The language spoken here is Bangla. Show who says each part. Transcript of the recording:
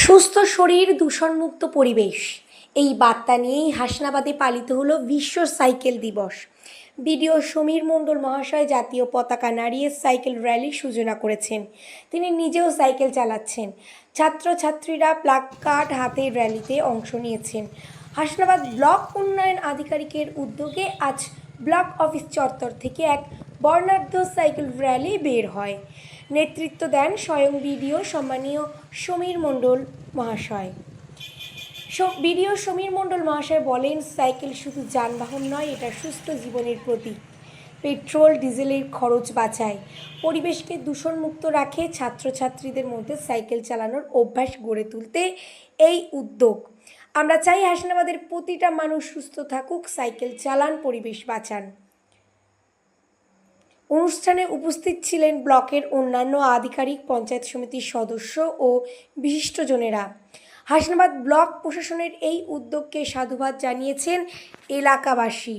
Speaker 1: সুস্থ শরীর দূষণমুক্ত পরিবেশ এই বার্তা নিয়েই হাসনাবাদে পালিত হলো বিশ্ব সাইকেল দিবস। বিডিও সমীর মণ্ডল মহাশয় জাতীয় পতাকা নাড়িয়ে সাইকেল র্যালির সূচনা করেছেন। তিনি নিজেও সাইকেল চালাচ্ছেন। ছাত্রছাত্রীরা প্লাকার্ড হাতে র্যালিতে অংশ নিয়েছেন। হাসনাবাদ ব্লক উন্নয়ন আধিকারিকের উদ্যোগে আজ ব্লক অফিস চত্বর থেকে এক বর্ণাঢ্য সাইকেল র্যালি বের হয়। নেতৃত্ব দেন স্বয়ং বিডিও সম্মানীয় সমীর মণ্ডল মহাশয়। বিডিও সমীর মণ্ডল মহাশয় বলেন, সাইকেল শুধু যানবাহন নয়, এটা সুস্থ জীবনের প্রতীক। পেট্রোল ডিজেলের খরচ বাঁচায়, পরিবেশকে দূষণমুক্ত রাখে। ছাত্রছাত্রীদের মধ্যে সাইকেল চালানোর অভ্যাস গড়ে তুলতে এই উদ্যোগ। আমরা চাই হাসনাবাদের প্রতিটা মানুষ সুস্থ থাকুক, সাইকেল চালান, পরিবেশ বাঁচান। অনুষ্ঠানে উপস্থিত ছিলেন ব্লকের অন্যান্য আধিকারিক, পঞ্চায়েত সমিতির সদস্য ও বিশিষ্টজনেরা। হাসনাবাদ ব্লক প্রশাসনের এই উদ্যোগকে সাধুবাদ জানিয়েছেন এলাকাবাসী।